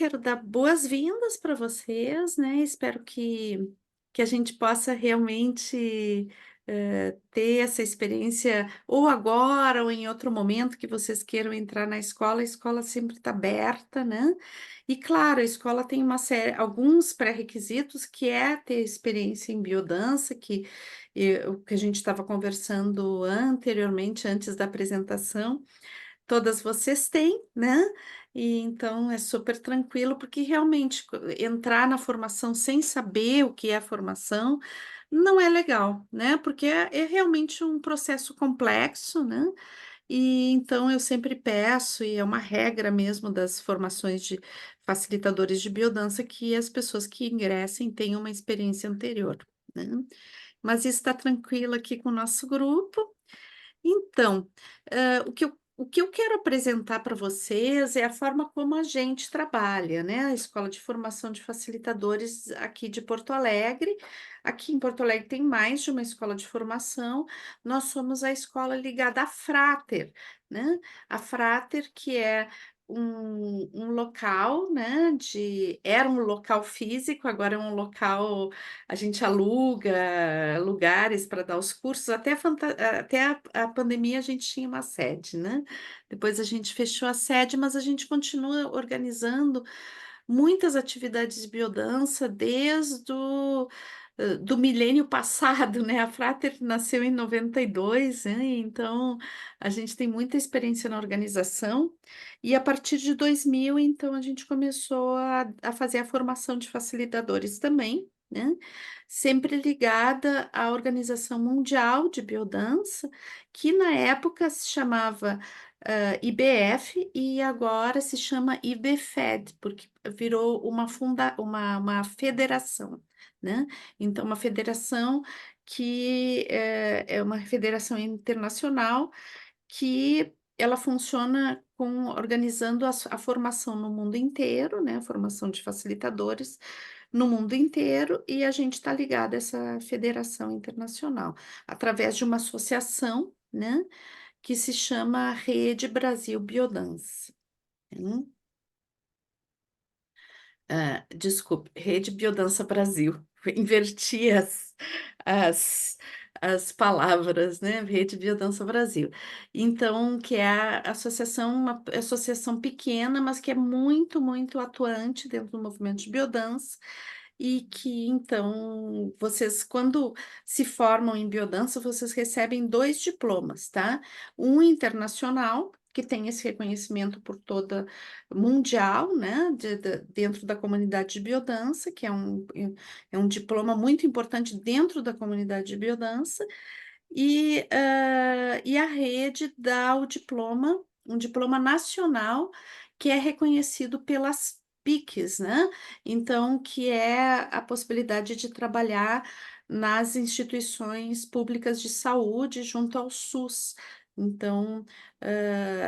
quero dar boas-vindas para vocês, né, espero que a gente possa realmente, ter essa experiência ou agora ou em outro momento que vocês queiram entrar na escola, a escola sempre está aberta, né. E claro, a escola tem uma série alguns pré-requisitos que é ter experiência em biodança, o que a gente estava conversando anteriormente, antes da apresentação. Todas vocês têm, né, e então é super tranquilo, porque realmente entrar na formação sem saber o que é formação, não é legal, né, porque é realmente um processo complexo, né, e então eu sempre peço, e é uma regra mesmo das formações de facilitadores de biodança, que as pessoas que ingressem tenham uma experiência anterior, né. Mas está tranquilo aqui com o nosso grupo. Então, o que eu quero apresentar para vocês é a forma como a gente trabalha, né, a Escola de Formação de Facilitadores aqui de Porto Alegre. Aqui em Porto Alegre tem mais de uma escola de formação, nós somos a escola ligada à Frater, né, a Frater que é um local, né, era um local físico, agora é um local a gente aluga lugares para dar os cursos, até a pandemia a gente tinha uma sede, né. Depois a gente fechou a sede, mas a gente continua organizando muitas atividades de biodança desde do milênio passado, né, a Frater nasceu em 92, né, então a gente tem muita experiência na organização, e a partir de 2000, então a gente começou a fazer a formação de facilitadores também, né, sempre ligada à Organização Mundial de Biodança, que na época se chamava, IBF e agora se chama IBFED, porque virou uma federação, né. Então uma federação que, é uma federação internacional que ela funciona organizando a formação no mundo inteiro, né, a formação de facilitadores no mundo inteiro, e a gente está ligado a essa federação internacional, através de uma associação, né, que se chama Rede Brasil Biodança. Hum. Desculpe, Rede Biodança Brasil. Inverti as as palavras, né, Rede Biodança Brasil. Então, que é a associação uma associação pequena, mas que é muito, muito atuante dentro do movimento de biodança, e que então vocês quando se formam em biodança, vocês recebem 2 diplomas, tá. Um internacional, que tem esse reconhecimento por toda mundial, né, dentro da comunidade de biodança, que é um diploma muito importante dentro da comunidade de biodança, e a rede dá um diploma nacional, que é reconhecido pelas PICs, né, então que é a possibilidade de trabalhar nas instituições públicas de saúde junto ao SUS. Então,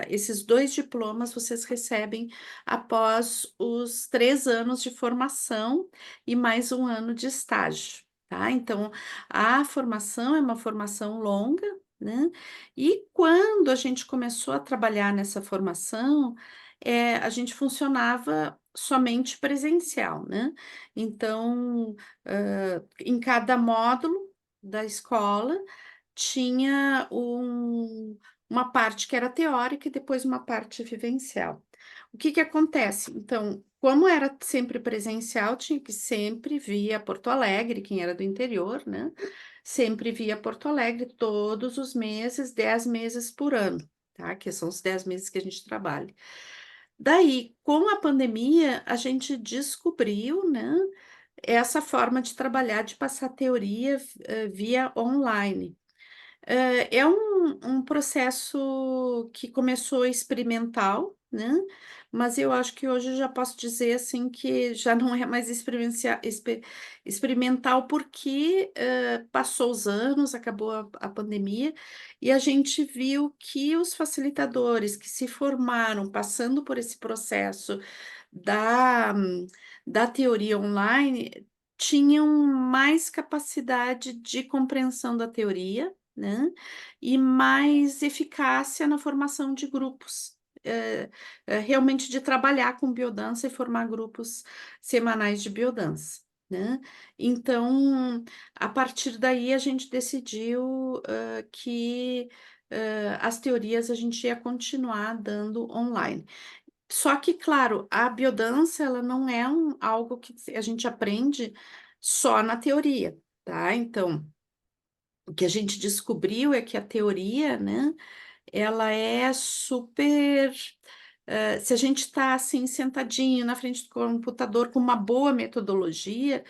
esses 2 diplomas vocês recebem após os 3 anos de formação e mais um ano de estágio, tá. Então, a formação é uma formação longa, né, e quando a gente começou a trabalhar nessa formação, a gente funcionava somente presencial, né. Então, em cada módulo da escola tinha uma parte que era teórica e depois uma parte vivencial. O que que acontece? Então, como era sempre presencial, tinha que sempre vir a Porto Alegre, quem era do interior, né, sempre via Porto Alegre todos os meses, 10 meses por ano, tá, que são os 10 meses que a gente trabalha. Daí, com a pandemia, a gente descobriu, né, essa forma de trabalhar, de passar teoria, via online. É um processo que começou experimental, né, mas eu acho que hoje eu já posso dizer, assim, que já não é mais experimental, porque, passou os anos, acabou a pandemia, e a gente viu que os facilitadores que se formaram passando por esse processo da da teoria online, tinham mais capacidade de compreensão da teoria, né, e mais eficácia na formação de grupos. realmente de trabalhar com biodança e formar grupos semanais de biodança, né. Então, a partir daí a gente decidiu, que, as teorias a gente ia continuar dando online. Só que, claro, a biodança ela não é algo que a gente aprende só na teoria, tá. Então, o que a gente descobriu é que a teoria, né, ela é super, se a gente está, assim, sentadinho na frente do computador com uma boa metodologia,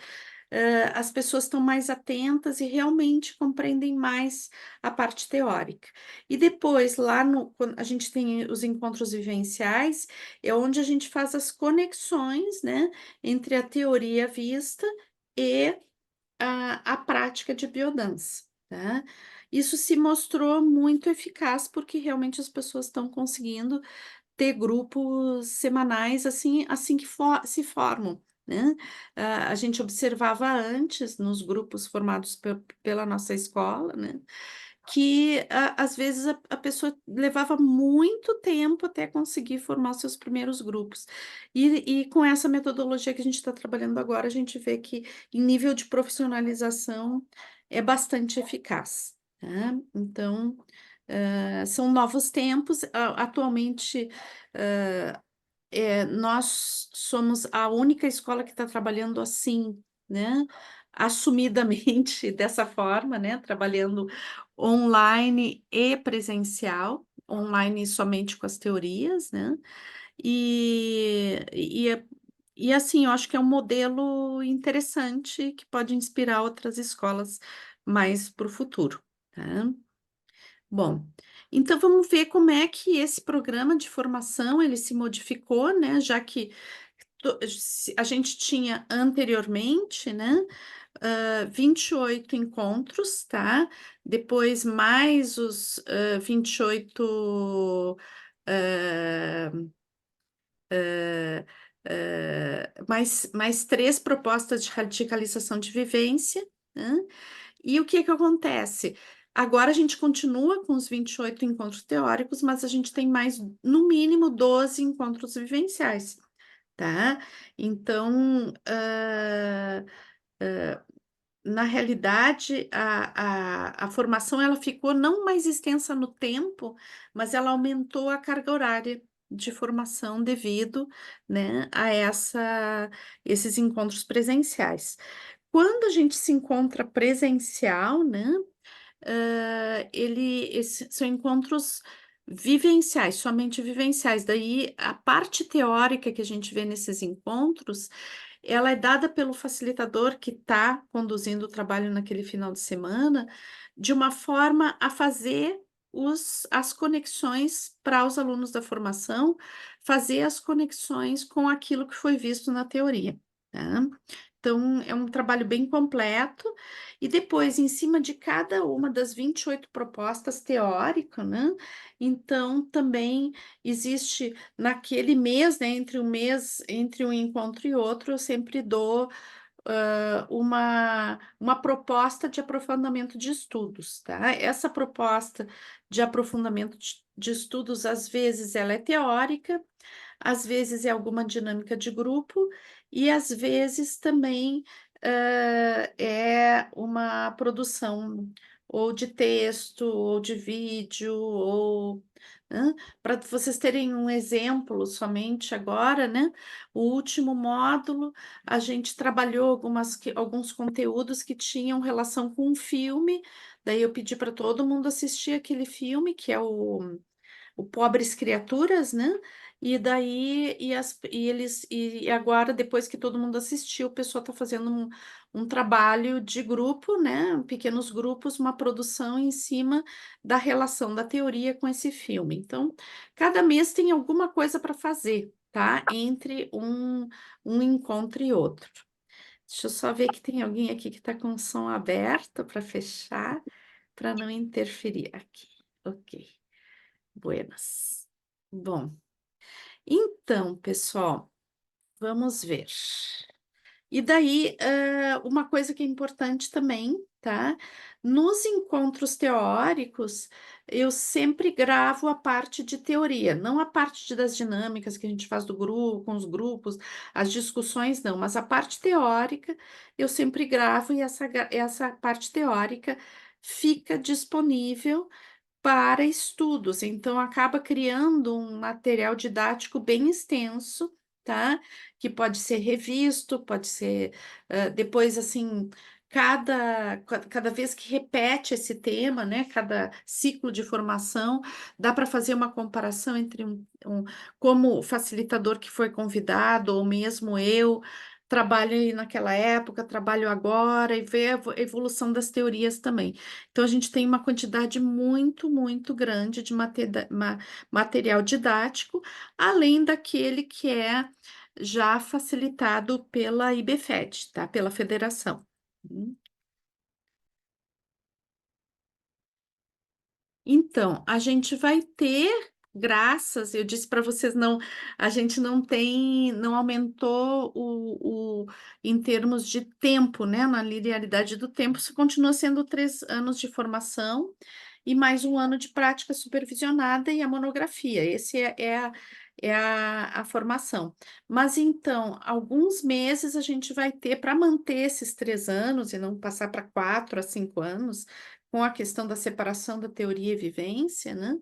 as pessoas estão mais atentas e realmente compreendem mais a parte teórica. E depois, lá no quando a gente tem os encontros vivenciais, é onde a gente faz as conexões, né, entre a teoria vista e a prática de biodança, tá. Isso se mostrou muito eficaz, porque realmente as pessoas estão conseguindo ter grupos semanais, assim que se formam, né. A gente observava antes nos grupos formados pela nossa escola, né, que às vezes a pessoa levava muito tempo até conseguir formar os seus primeiros grupos. E com essa metodologia que a gente está trabalhando agora, a gente vê que em nível de profissionalização é bastante eficaz, né. Então, são novos tempos, atualmente, hã nós somos a única escola que está trabalhando assim, né, assumidamente dessa forma, né, trabalhando online e presencial, online somente com as teorias, né, e e assim, eu acho que é um modelo interessante que pode inspirar outras escolas mais para o futuro, tá. Bom, então vamos ver como é que esse programa de formação ele se modificou, né, já que se a gente tinha anteriormente, né, 28 encontros, tá, depois mais os, 28, hã mais 3 propostas de radicalização de vivência, né. E o que que acontece? Agora a gente continua com os 28 encontros teóricos, mas a gente tem mais, no mínimo, 12 encontros vivenciais, tá. Então, na realidade, a formação ela ficou não mais extensa no tempo, mas ela aumentou a carga horária de formação devido, né, a esses encontros presenciais. Quando a gente se encontra presencial, né, são encontros vivenciais, somente vivenciais. Daí, a parte teórica que a gente vê nesses encontros, ela é dada pelo facilitador que está conduzindo o trabalho naquele final de semana, de uma forma a fazer as conexões para os alunos da formação, fazer as conexões com aquilo que foi visto na teoria, tá. Então, é um trabalho bem completo e depois, em cima de cada uma das 28 propostas teóricas, né, então também existe naquele mês, né, entre um encontro e outro, eu sempre dou, uma proposta de aprofundamento de estudos, tá. Essa proposta de aprofundamento de estudos, às vezes ela é teórica, às vezes é alguma dinâmica de grupo e às vezes também, é uma produção ou de texto ou de vídeo ou para vocês terem um exemplo somente agora, né, o último módulo a gente trabalhou alguns conteúdos que tinham relação com um filme, daí eu pedi para todo mundo assistir aquele filme que é o Pobres Criaturas, né, e daí e agora depois que todo mundo assistiu, o pessoal está fazendo um trabalho de grupo, né, pequenos grupos, uma produção em cima da relação da teoria com esse filme. Então, cada mês tem alguma coisa para fazer, tá, entre um encontro e outro. Deixa eu só ver que tem alguém aqui que está com o som aberto para fechar, para não interferir aqui. Ok. Buenas. Bom, então, pessoal, vamos ver. E daí, uma coisa que é importante também, tá, nos encontros teóricos, eu sempre gravo a parte de teoria, não a parte das dinâmicas que a gente faz do grupo com os grupos, as discussões não, mas a parte teórica eu sempre gravo e essa parte teórica fica disponível para estudos, então acaba criando um material didático bem extenso, tá, que pode ser revisto, pode ser, depois, assim, cada vez que repete esse tema, né, cada ciclo de formação, dá para fazer uma comparação entre como o facilitador que foi convidado ou mesmo eu, trabalhei naquela época, trabalho agora e ver a evolução das teorias também. Então, a gente tem uma quantidade muito, muito grande de material didático, além daquele que é já facilitado pela IBFET, tá? Pela federação. Hum. Então, a gente vai ter, graças, eu disse para vocês, não, a gente não aumentou em termos de tempo, né, na linearidade do tempo, isso continua sendo 3 anos de formação e mais 1 ano de prática supervisionada e a monografia, esse é a formação. Mas então, alguns meses a gente vai ter para manter esses 3 anos e não passar para 4 a 5 anos, com a questão da separação da teoria e vivência, né,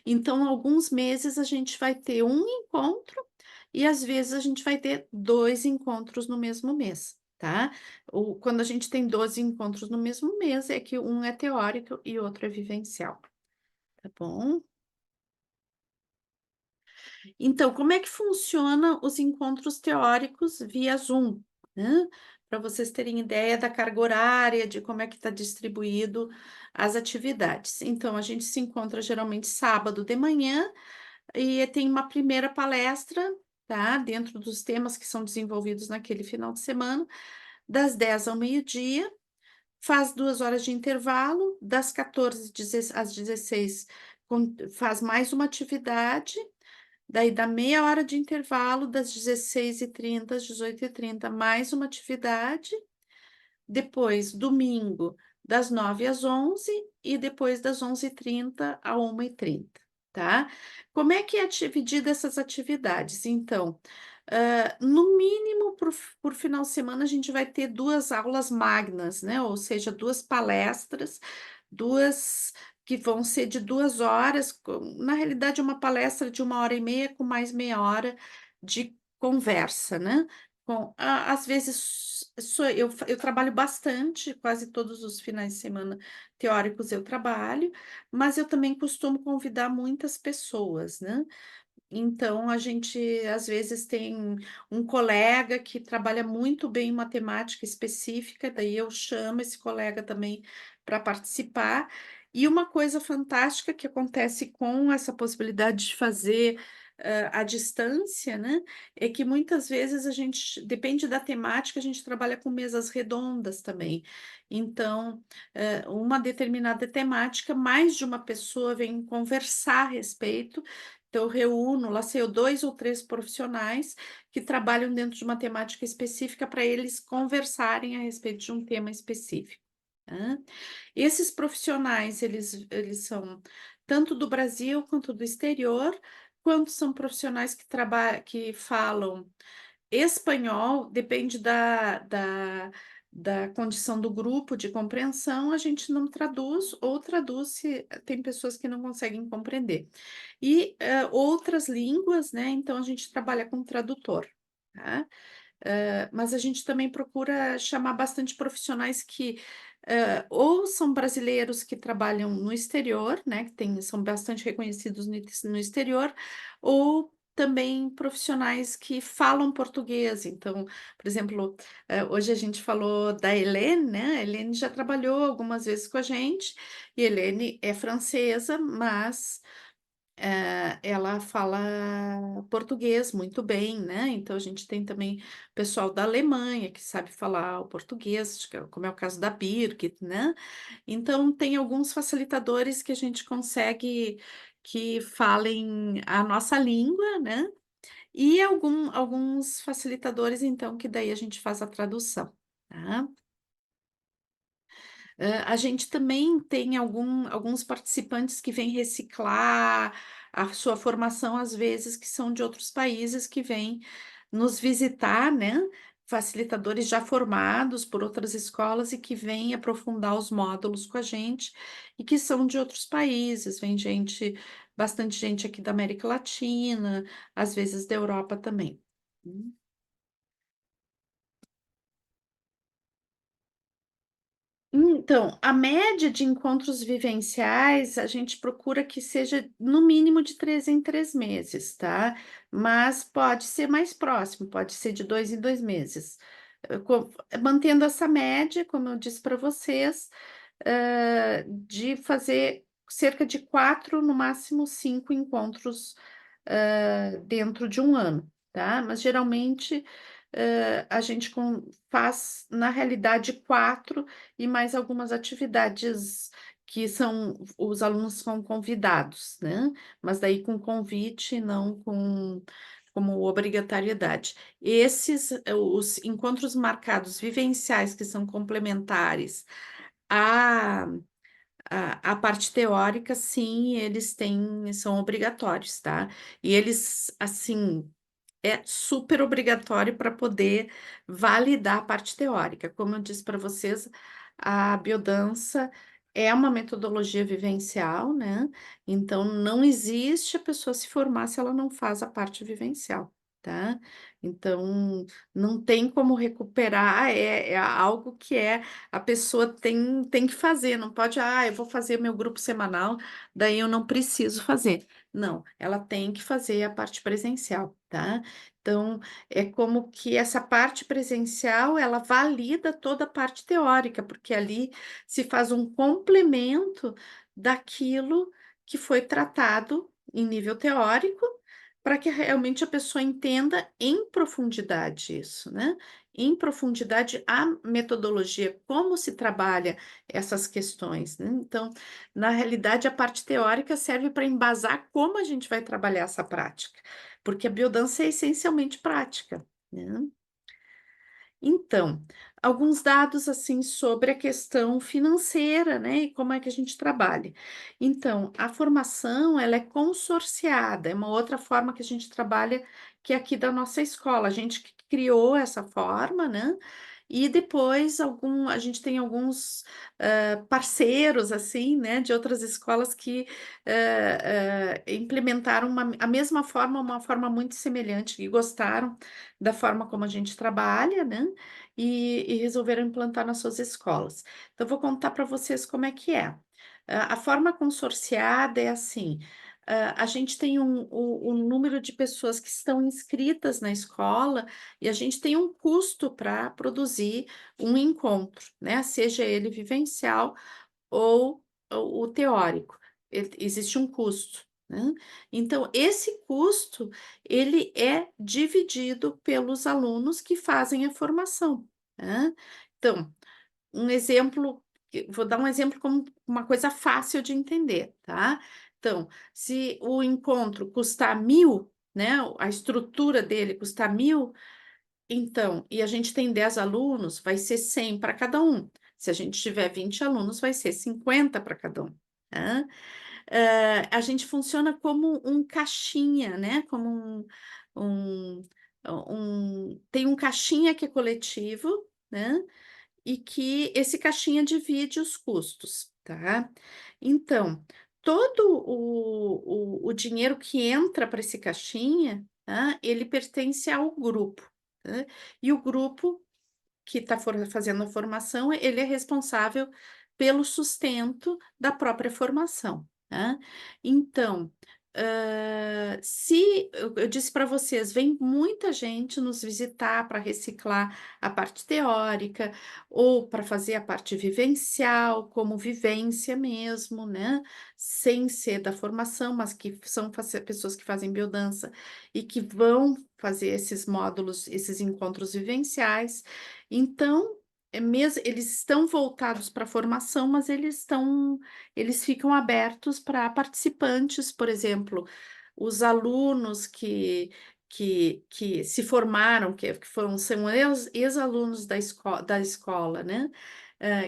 então alguns meses a gente vai ter um encontro e às vezes a gente vai ter 2 encontros no mesmo mês, tá. Quando a gente tem 12 encontros no mesmo mês, é que um é teórico e outro é vivencial, tá bom? Então, como é que funciona os encontros teóricos via Zoom, né? Para vocês terem ideia da carga horária, de como é que está distribuído as atividades. Então, a gente se encontra geralmente sábado de manhã e tem uma primeira palestra, tá? Dentro dos temas que são desenvolvidos naquele final de semana, das 10 ao meio-dia, faz 2 horas de intervalo, das 14 às 16, faz mais uma atividade. Daí dá meia hora de intervalo, das 16h30 às 18h30, mais uma atividade. Depois, domingo, das 9 às 11 e depois das 11h30 à 1h30, tá? Como é que é dividida essas atividades? Então, no mínimo, por final de semana, a gente vai ter 2 aulas magnas, né? Ou seja, 2 palestras, 2 que vão ser de 2 horas, na realidade, uma palestra de 1 hora e meia com mais meia hora de conversa, né? Às vezes eu trabalho bastante, quase todos os finais de semana teóricos eu trabalho, mas eu também costumo convidar muitas pessoas, né. Então, a gente, às vezes, tem um colega que trabalha muito bem em matemática específica, daí eu chamo esse colega também para participar. E uma coisa fantástica que acontece com essa possibilidade de fazer, à distância, né, é que muitas vezes a gente, depende da temática, a gente trabalha com mesas redondas também. Então, uma determinada temática, mais de uma pessoa vem conversar a respeito, então, eu reúno, lá sei eu, 2 ou 3 profissionais que trabalham dentro de uma temática específica para eles conversarem a respeito de um tema específico, né. Esses profissionais, eles são tanto do Brasil quanto do exterior, quanto são profissionais que falam espanhol, depende da condição do grupo de compreensão, a gente não traduz ou traduz se tem pessoas que não conseguem compreender. E, outras línguas, né, então a gente trabalha com tradutor, tá. Mas a gente também procura chamar bastante profissionais que, ou são brasileiros que trabalham no exterior, né, que são bastante reconhecidos no exterior, ou também profissionais que falam português. Então, por exemplo, hoje a gente falou da Helene, né, a Helene já trabalhou algumas vezes com a gente, e a Helene é francesa, mas ela fala português muito bem, né, então a gente tem também pessoal da Alemanha que sabe falar o português, acho que como é o caso da Birgit, né. Então tem alguns facilitadores que a gente consegue que falem a nossa língua, né, e alguns facilitadores, então, que daí a gente faz a tradução, tá. A gente também tem alguns participantes que vêm reciclar a sua formação, às vezes, que são de outros países, que vêm nos visitar, né, facilitadores já formados por outras escolas e que vêm aprofundar os módulos com a gente, e que são de outros países, vem gente bastante gente aqui da América Latina, às vezes da Europa também. Hum. Então, a média de encontros vivenciais, a gente procura que seja no mínimo de 3 em 3 meses, tá. Mas pode ser mais próximo, pode ser de 2 em 2 meses. Mantendo essa média, como eu disse para vocês, de fazer cerca de 4, no máximo 5 encontros, dentro de um ano, tá. Mas geralmente, a gente faz, na realidade, 4 e mais algumas atividades que são os alunos são convidados, né, mas daí com convite, não como obrigatoriedade. Esses, os encontros marcados vivenciais que são complementares à à parte teórica, sim, eles são obrigatórios, tá. E eles, assim, é super obrigatório para poder validar a parte teórica. Como eu disse para vocês, a biodança é uma metodologia vivencial, né, então não existe a pessoa se formar se ela não faz a parte vivencial, tá. Então, não tem como recuperar, é algo que a pessoa tem que fazer, não pode: "Ah, eu vou fazer meu grupo semanal, daí eu não preciso fazer". Não, ela tem que fazer a parte presencial, tá. Então, é como que essa parte presencial, ela valida toda a parte teórica, porque ali se faz um complemento daquilo que foi tratado em nível teórico, para que realmente a pessoa entenda em profundidade isso, né. Em profundidade a metodologia, como se trabalha essas questões, né. Então, na realidade, a parte teórica serve para embasar como a gente vai trabalhar essa prática. Porque a biodança é essencialmente prática, né. Então, alguns dados, assim, sobre a questão financeira, né, e como é que a gente trabalha. Então, a formação, ela é consorciada, é uma outra forma que a gente trabalha, que é aqui da nossa escola, a gente que criou essa forma, né, e depois a gente tem alguns, parceiros, assim, né, de outras escolas que, implementaram a mesma forma, uma forma muito semelhante e gostaram da forma como a gente trabalha, né, e resolveram implantar nas suas escolas. Então, eu vou contar para vocês como é que é. A forma consorciada é assim: a gente tem o número de pessoas que estão inscritas na escola e a gente tem um custo para produzir um encontro, né, seja ele vivencial ou o teórico. Existe um custo, né. Então esse custo, ele é dividido pelos alunos que fazem a formação, né. Então, um exemplo vou dar um exemplo como uma coisa fácil de entender, tá. Então, se o encontro custar 1.000, né, a estrutura dele custar 1.000, então, e a gente tem 10 alunos, vai ser 100 para cada um. Se a gente tiver 20 alunos, vai ser 50 para cada um, né. A gente funciona como um caixinha, né, como um tem um caixinha que é coletivo, né, e que esse caixinha divide os custos, tá. Então, todo o dinheiro que entra para esse caixinha, tá, ele pertence ao grupo, né, e o grupo que está fazendo a formação, ele é responsável pelo sustento da própria formação, né. Então, se eu disse para vocês, vem muita gente nos visitar para reciclar a parte teórica, ou para fazer a parte vivencial, como vivência mesmo, né, sem ser da formação, mas que são pessoas que fazem biodança e que vão fazer esses módulos, esses encontros vivenciais. Então, eles estão voltados para a formação, mas eles ficam abertos para participantes, por exemplo, os alunos que se formaram, que foram são ex-alunos da escola, né,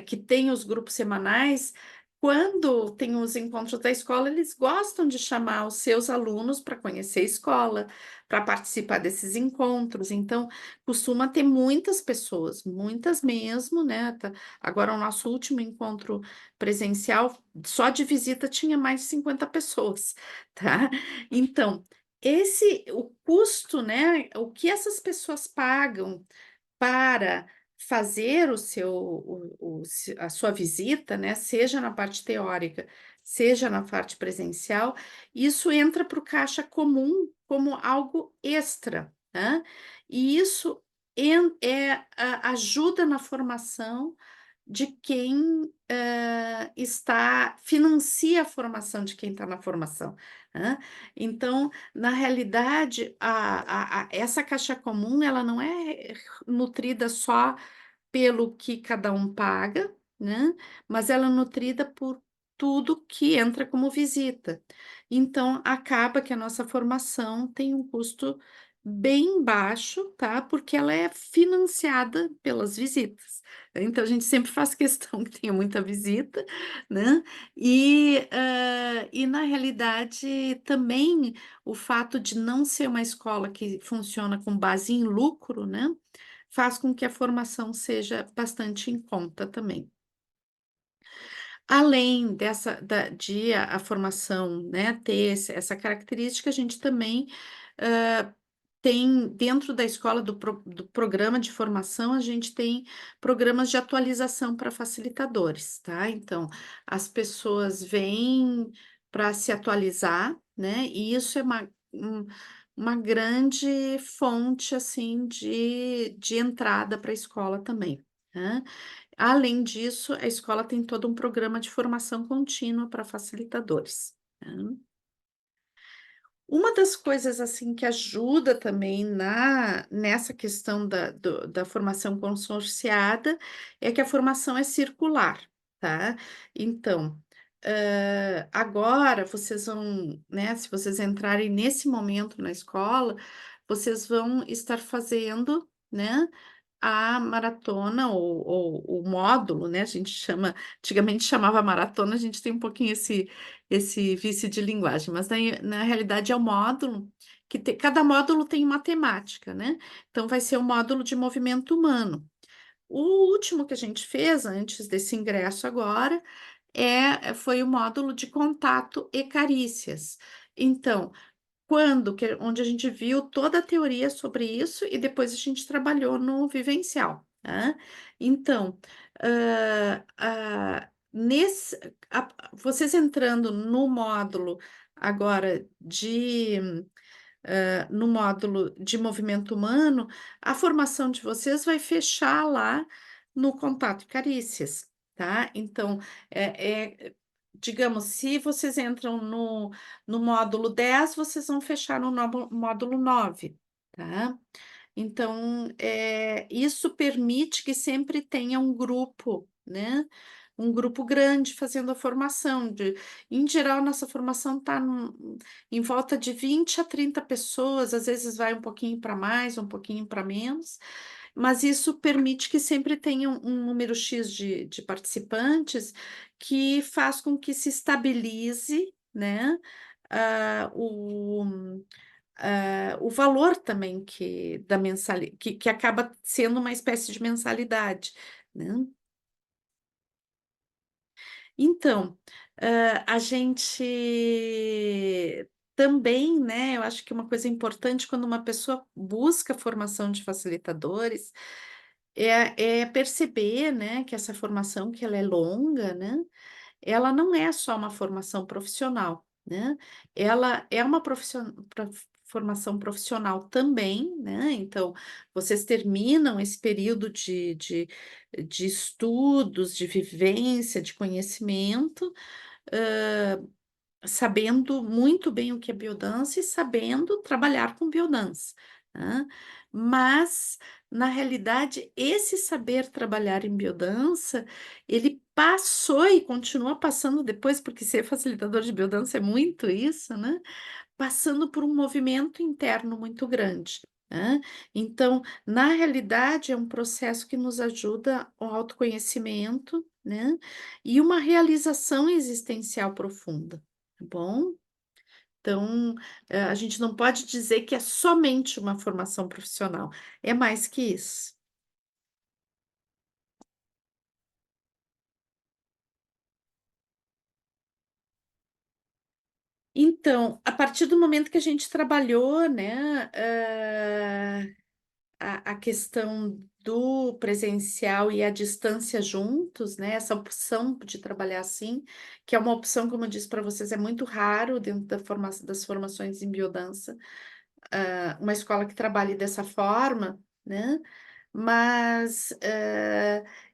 que têm os grupos semanais, quando tem os encontros da escola, eles gostam de chamar os seus alunos para conhecer a escola, para participar desses encontros, então costuma ter muitas pessoas, muitas mesmo, né, agora o nosso último encontro presencial, só de visita tinha mais de 50 pessoas, tá. Então, o custo, né, o que essas pessoas pagam para fazer o seu o se a sua visita, né, seja na parte teórica, seja na parte presencial, isso entra para o caixa comum como algo extra, né, e isso ajuda na formação de quem, financia a formação de quem está na formação, né. Então, na realidade, essa caixa comum, ela não é nutrida só pelo que cada um paga, né, mas ela é nutrida por tudo que entra como visita. Então, acaba que a nossa formação tem um custo bem baixo, tá, porque ela é financiada pelas visitas. Então, a gente sempre faz questão que tenha muita visita, né, e na realidade também o fato de não ser uma escola que funciona com base em lucro, né, faz com que a formação seja bastante em conta também. Além dessa a formação, né, ter essa característica, a gente também, hã, tem dentro da escola do programa de formação, a gente tem programas de atualização para facilitadores, tá. Então, as pessoas vêm para se atualizar, né, e isso é uma grande fonte, assim, de entrada para a escola também, né. Além disso, a escola tem todo um programa de formação contínua para facilitadores, né. Uma das coisas, assim, que ajuda também nessa questão da formação consorciada, é que a formação é circular, tá. Então, agora vocês vão, né, se vocês entrarem nesse momento na escola, vocês vão estar fazendo, né, a maratona ou o módulo, né, a gente chama antigamente chamava maratona, a gente tem um pouquinho esse vício de linguagem, mas daí na realidade é o módulo cada módulo tem uma temática, né, então vai ser o módulo de movimento humano. O último que a gente fez antes desse ingresso agora, foi o módulo de contato e carícias. Então, onde a gente viu toda a teoria sobre isso e depois a gente trabalhou no vivencial, né. Então, nesse vocês entrando no módulo agora no módulo de movimento humano, a formação de vocês vai fechar lá no contato e carícias, tá. Então, digamos, se vocês entram no módulo 10, vocês vão fechar no módulo 9, tá. Então, isso permite que sempre tenha um grupo, né, um grupo grande fazendo a formação em geral, nossa formação está em volta de 20 a 30 pessoas, às vezes vai um pouquinho para mais, um pouquinho para menos, mas isso permite que sempre tenha um número X de participantes, que faz com que se estabilize, né, ah, o o valor também da mensali que acaba sendo uma espécie de mensalidade, né. Então, a gente também, né, eu acho que uma coisa importante quando uma pessoa busca formação de facilitadores, é perceber, né, que essa formação que ela é longa, né, ela não é só uma formação profissional, né, ela é uma formação profissional também, né, então, vocês terminam esse período de estudos, de vivência, de conhecimento, sabendo muito bem o que é biodança e sabendo trabalhar com biodança, né. Mas, na realidade, esse saber trabalhar em biodança, ele passou e continua passando depois, porque ser facilitador de biodança é muito isso, né, passando por um movimento interno muito grande, né. Então, na realidade, é um processo que nos ajuda ao autoconhecimento, né, e uma realização existencial profunda, tá bom? Então, a gente não pode dizer que é somente uma formação profissional, é mais que isso. Então, a partir do momento que a gente trabalhou, né, a questão do presencial e a distância juntos, né, essa opção de trabalhar assim, que é uma opção, como eu disse para vocês, é muito raro dentro das formações em biodança, uma escola que trabalhe dessa forma, né, mas,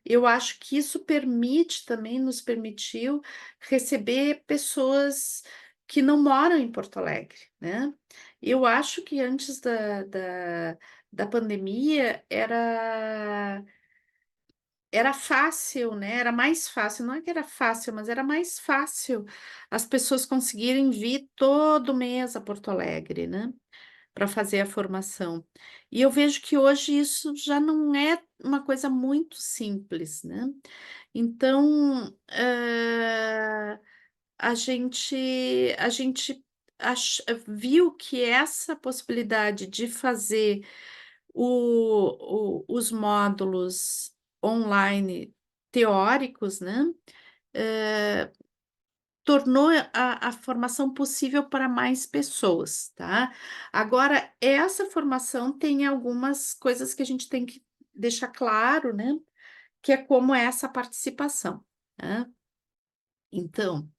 eu acho que isso permite também nos permitiu receber pessoas que não moram em Porto Alegre, né. Eu acho que antes da pandemia era fácil, né, era mais fácil, não é que era fácil, mas era mais fácil as pessoas conseguirem vir todo mês a Porto Alegre, né. Para fazer a formação. E eu vejo que hoje isso já não é uma coisa muito simples, né. Então, a gente viu que essa possibilidade de fazer os módulos online teóricos, né, eh tornou a formação possível para mais pessoas, tá. Agora, essa formação tem algumas coisas que a gente tem que deixar claro, né, que é como é essa participação, né. Então,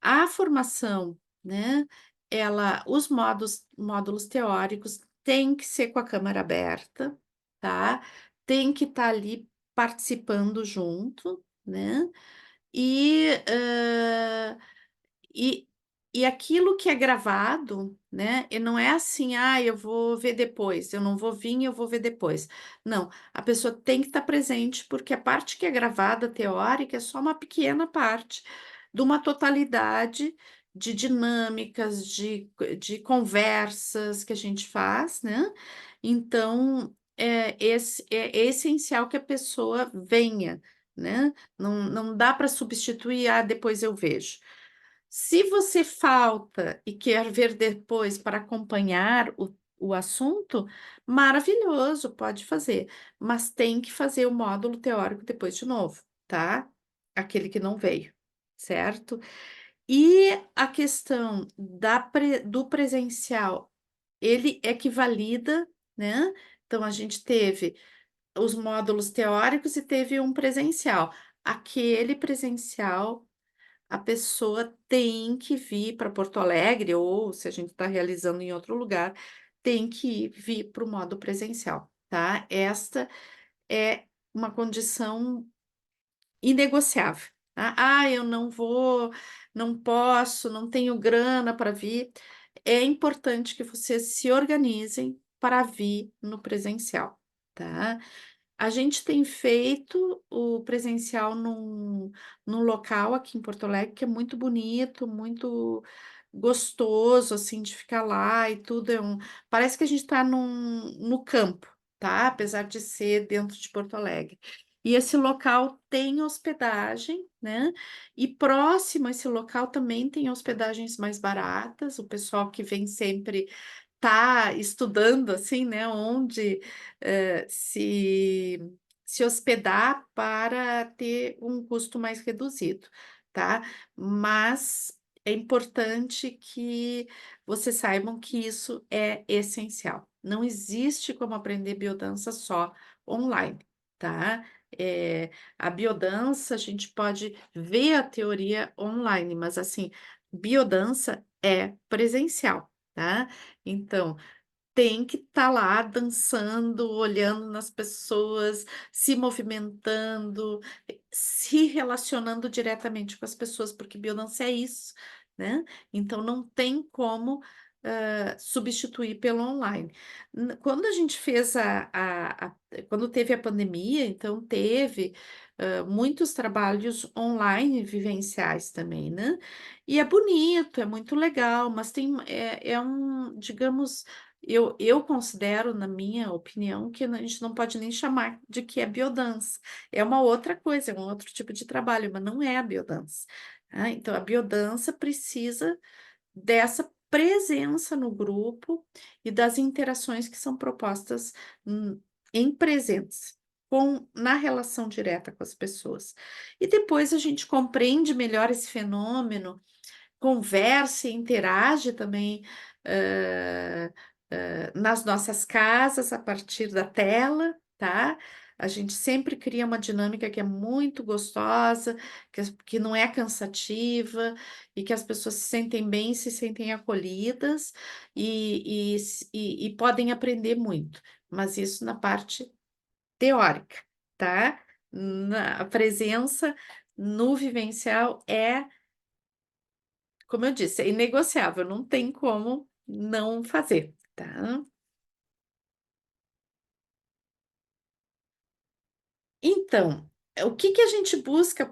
a formação, né, os módulos teóricos têm que ser com a câmera aberta, tá, tem que estar ali participando junto, né, e, e e aquilo que é gravado, né, e não é assim: "Ah, eu vou ver depois, eu não vou vir, eu vou ver depois". Não, a pessoa tem que estar presente, porque a parte que é gravada, teórica, é só uma pequena parte de uma totalidade de dinâmicas, de conversas que a gente faz, né. Então, é essencial que a pessoa venha, né, não dá para substituir: "Ah, depois eu vejo". Se você falta e quer ver depois para acompanhar o assunto, maravilhoso, pode fazer, mas tem que fazer o módulo teórico depois de novo, tá? Aquele que não veio, certo? E a questão do presencial, ele é que valida, né? Então, a gente teve os módulos teóricos e teve um presencial. Aquele presencial a pessoa tem que vir para Porto Alegre ou se a gente está realizando em outro lugar, tem que vir para o modo presencial, tá. Esta é uma condição inegociável, tá. "Ah, eu não vou, não posso, não tenho grana para vir", é importante que vocês se organizem para vir no presencial, tá. A gente tem feito o presencial num local aqui em Porto Alegre que é muito bonito, muito gostoso, assim, de ficar lá e tudo, parece que a gente está no campo, tá, apesar de ser dentro de Porto Alegre. E esse local tem hospedagem, né, e próximo a esse local também tem hospedagens mais baratas, o pessoal que vem sempre tá estudando, assim, né, onde, se hospedar para ter um custo mais reduzido, tá. Mas é importante que vocês saibam que isso é essencial. Não existe como aprender biodança só online, tá. A biodança, a gente pode ver a teoria online, mas, assim, biodança é presencial, tá. Então, tem que estar lá dançando, olhando nas pessoas, se movimentando, se relacionando diretamente com as pessoas, porque biodança é isso, né. Então não tem como, substituir pelo online. Quando a gente fez quando teve a pandemia, então teve, muitos trabalhos online vivenciais também, né. E é bonito, é muito legal, mas é um, digamos, eu considero, na minha opinião, que a gente não pode nem chamar de que é biodança. É uma outra coisa, é um outro tipo de trabalho, mas não é a biodança. Então a biodança precisa dessa presença no grupo e das interações que são propostas, em presença, na relação direta com as pessoas. E depois a gente compreende melhor esse fenômeno, conversa e interage também, hã nas nossas casas a partir da tela, tá. A gente sempre cria uma dinâmica que é muito gostosa, que não é cansativa e que as pessoas se sentem bem, se sentem acolhidas e podem aprender muito, mas isso na parte teórica, tá. A presença no vivencial é, como eu disse, é inegociável, não tem como não fazer, tá. Então, o que que a gente busca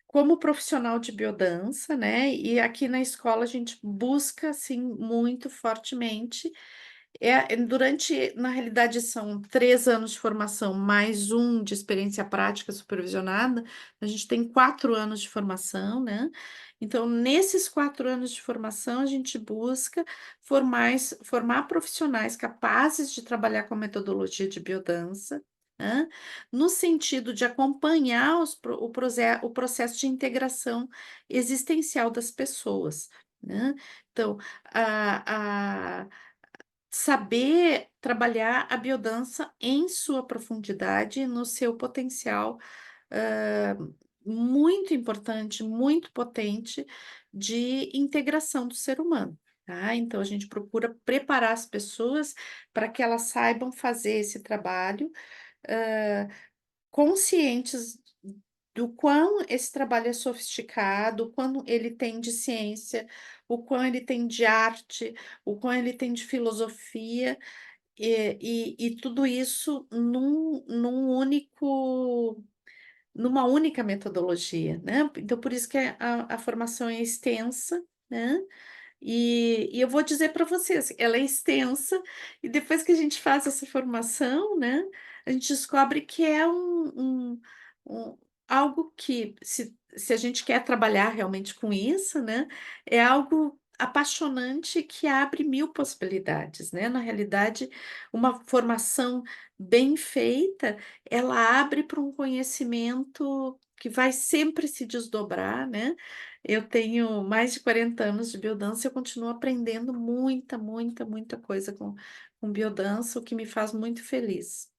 como profissional de biodança, né, e aqui na escola a gente busca, assim, muito fortemente, durante, na realidade são 3 anos de formação mais um de experiência prática supervisionada, a gente tem 4 anos de formação, né. Então nesses 4 anos de formação a gente busca formar profissionais capazes de trabalhar com a metodologia de biodança, hã, no sentido de acompanhar o processo de integração existencial das pessoas, né. Então, a saber trabalhar a biodança em sua profundidade, no seu potencial, hã, muito importante, muito potente de integração do ser humano, tá. Então a gente procura preparar as pessoas para que elas saibam fazer esse trabalho, hã, conscientes do quão esse trabalho é sofisticado, o quão ele tem de ciência, o quão ele tem de arte, o quão ele tem de filosofia, e tudo isso numa única metodologia, né. Então por isso que a formação é extensa, né, e eu vou dizer para vocês, ela é extensa, e depois que a gente faz essa formação, né, a gente descobre que é um algo que, se a gente quer trabalhar realmente com isso, né, é algo apaixonante que abre 1000 possibilidades, né. Na realidade, uma formação bem feita, ela abre para um conhecimento que vai sempre se desdobrar, né. Eu tenho mais de 40 anos de biodança e eu continuo aprendendo muita, muita, muita coisa com biodança, o que me faz muito feliz.